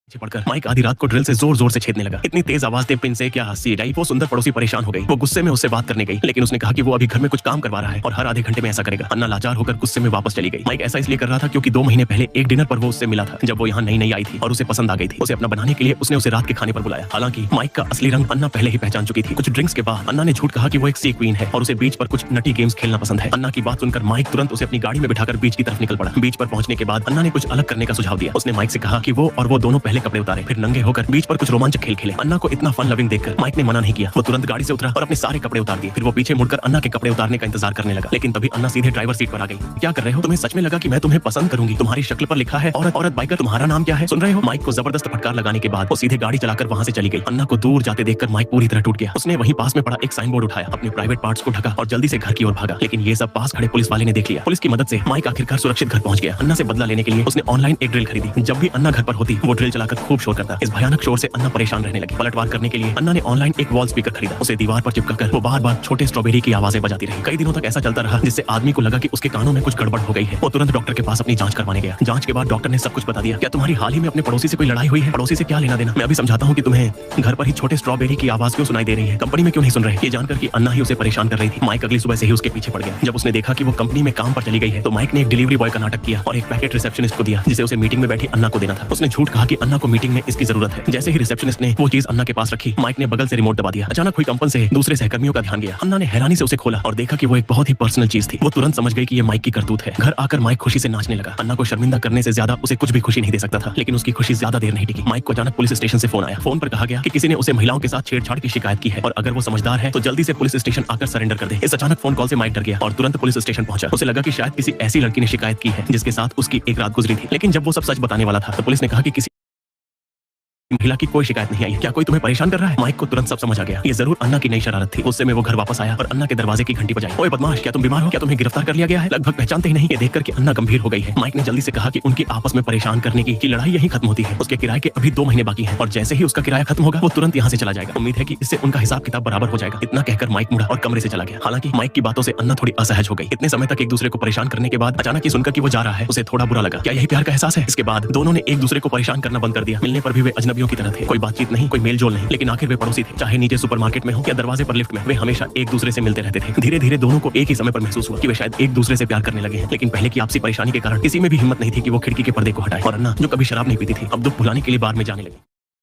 पीछे पड़कर माइक आधी रात को ड्रिल से जोर जोर से छेदने लगा। इतनी तेज आवाज थी पिन से क्या हंसी आई। वो सुंदर पड़ोसी परेशान हो गई। वो गुस्से में उससे बात करने गई, लेकिन उसने कहा कि वो अभी घर में कुछ काम करवा रहा है और हर आधे घंटे में ऐसा करेगा। अन्ना लाचार होकर गुस्से में वापस चली गई। माइक ऐसा इसलिए कर रहा था क्योंकि 2 महीने पहले एक डिनर पर वो उससे मिला था, जब वो यहाँ नई नई आई थी और उसे पसंद आ गई थी। उसे अपना बनाने के लिए उसने उसे रात के खाने पर बुलाया। हालांकि माइक का असली रंग अन्ना पहले ही पहचान चुकी थी। कुछ ड्रिंक्स के बाद अन्ना ने झूठ कहा कि वो एक सी क्वीन है और उसे बीच पर कुछ नटी गेम्स खेलना पसंद है। अन्ना की बात सुनकर माइक तुरंत उसे अपनी गाड़ी में बिठाकर बीच की तरफ निकल पड़ा। बीच पर पहुंचने के बाद अन्ना ने कुछ अलग करने का सुझाव दिया। उसने माइक से कहा कि वो दोनों पहले कपड़े उतारे, फिर नंगे होकर बीच पर कुछ रोमांचक खेल खेले। अन्ना को इतना फन लविंग देखकर माइक ने मना नहीं किया। वो तुरंत गाड़ी से उतरा और अपने सारे कपड़े उतार दिए। फिर वो पीछे मुड़कर अन्ना के कपड़े उतारने का इंतजार करने लगा, लेकिन तभी अन्ना सीधे ड्राइवर सीट पर आ गई। क्या कर रहे हो? तुम्हें सच में लगा कि मैं तुम्हें पसंद करूंगी? तुम्हारी शक्ल पर लिखा है औरत औरत बाइकर, तुम्हारा नाम क्या है? सुन रहे हो? माइक को जबरदस्त फटकार लगाने के बाद वो सीधे गाड़ी चलाकर वहां से चली गई। अन्ना को दूर जाते देखकर माइक पूरी तरह टूट गया। उसने वहीं पास में पड़ा एक साइन बोर्ड उठाया, अपने प्राइवेट पार्ट्स को ढका और जल्दी से घर की ओर भागा। लेकिन ये सब पास खड़े पुलिस वाले ने देख लिया। पुलिस की मदद से माइक आखिरकार सुरक्षित घर पहुंच गया। अन्ना से बदला लेने के लिए उसने ऑनलाइन एक ड्रिल खरीदी। जब भी अन्ना घर पर होती वो ड्रिल चलाकर खूब शोर करता। इस भयानक शोर से अन्ना परेशान रहने लगी। पलटवार करने के लिए अन्ना ने ऑनलाइन एक वॉल स्पीकर खरीदा। उसे दीवार पर चिपकाकर वो बार-बार छोटे स्ट्रॉबेरी की आवाजें बजाती रही। कई दिनों तक ऐसा चलता रहा, जिससे आदमी को लगा कि उसके कानों में कुछ गड़बड़ हो गई है। वो तुरंत डॉक्टर के पास अपनी जांच करवाने गया। जांच के बाद डॉक्टर ने सब कुछ बता दिया। क्या तुम्हारी हाल ही में अपने पड़ोसी से कोई लड़ाई हुई है? पड़ोसी से क्या लेना देना? मैं अभी समझाता हूँ कि तुम्हें घर पर ही छोटे स्ट्रॉबेरी की आवाज क्यों सुनाई दे रही है, कंपनी में क्यों नहीं सुन रहे? ये जानकर कि अन्ना ही उसे परेशान कर रही थी, माइक अगली सुबह से ही उसके पीछे पड़ गया। जब उसने देखा कि वो कंपनी में काम पर चली गई है, तो माइक ने एक डिलीवरी बॉय का नाटक किया और एक पैकेट रिसेप्शनिस्ट को दिया, जिसे उसे मीटिंग में बैठी अन्ना को देना था। उसने झूठ कहा कि अन्ना को मीटिंग में इसकी जरूरत है। जैसे ही रिसेप्शनिस्ट ने वो चीज अन्ना के पास रखी, माइक ने बगल से रिमोट दबा दिया। अचानक हुई कंपन से दूसरे सहकर्मियों का ध्यान गया। अन्ना ने हैरानी से उसे खोला और देखा कि वो एक बहुत ही पर्सनल चीज थी। वो तुरंत समझ गई कि ये माइक की करतूत है। घर आकर माइक खुशी से नाचने लगा। अन्ना को शर्मिंदा करने से ज्यादा उसे कुछ भी खुशी नहीं दे सकता था, लेकिन उसकी खुशी ज्यादा देर नहीं टिकी। माइक को अचानक पुलिस स्टेशन से फोन आया। फोन पर कहा गया कि किसी ने उसे महिलाओं के साथ छेड़छाड़ की शिकायत की है और अगर वो समझदार है तो जल्दी से पुलिस स्टेशन आकर सरेंडर कर दे। इस अचानक फोन कॉल से माइक डर गया और तुरंत पुलिस स्टेशन पहुंचा। उसे लगा कि शायद किसी ऐसी लड़की ने शिकायत की है जिसके साथ उसकी एक रात गुजरी थी। लेकिन जब वो सब सच बताने वाला था तो पुलिस ने कहा कि किसी महिला की कोई शिकायत नहीं आई। क्या कोई तुम्हें परेशान कर रहा है? माइक को तुरंत सब समझ आ गया। ये जरूर अन्ना की नई शरारत थी। उससे में वो घर वापस आया और अन्ना के दरवाजे की घंटी बजाई। ओए बदमाश, क्या तुम बीमार हो? क्या तुम्हें गिरफ्तार कर लिया गया है? लगभग पहचानते ही नहीं। ये देखकर कि अन्ना गंभीर हो गई है, माइक ने जल्दी से कहा कि उनकी आपस में परेशान करने की लड़ाई यहीं खत्म होती है। उसके किराए के अभी 2 महीने बाकी है और जैसे ही उसका किराया खत्म होगा वो तुरंत यहाँ से चला जाएगा। उम्मीद है कि इससे उनका हिसाब किताब बराबर हो जाएगा। इतना कहकर माइक मुड़ा और कमरे से चला गया। हालांकि माइक की बातों से अन्ना थोड़ी असहज हो गई। इतने समय तक एक दूसरे को परेशान करने के बाद अचानक ही सुनकर कि वो जा रहा है, उसे थोड़ा बुरा लगा। क्या यही प्यार का एहसास है? इसके बाद दोनों ने एक दूसरे को परेशान करना बंद कर दिया। मिलने पर भी वे अजनबियों की तरह थे। कोई बातचीत नहीं, कोई मेल जोल नहीं, लेकिन आखिर वे पड़ोसी थे। चाहे नीचे सुपरमार्केट में हो या दरवाजे पर लिफ्ट में, वे हमेशा एक दूसरे से मिलते रहते थे। धीरे धीरे दोनों को एक ही समय पर महसूस हुआ कि वे शायद एक दूसरे से प्यार करने लगे हैं। लेकिन पहले की आपसी परेशानी के कारण किसी में भी हिम्मत नहीं थी कि वो खिड़की के पर्दे को हटाए। और अन्ना, जो कभी शराब नहीं पीती थी, अब दुख भुलाने के लिए बार में जाने लगी।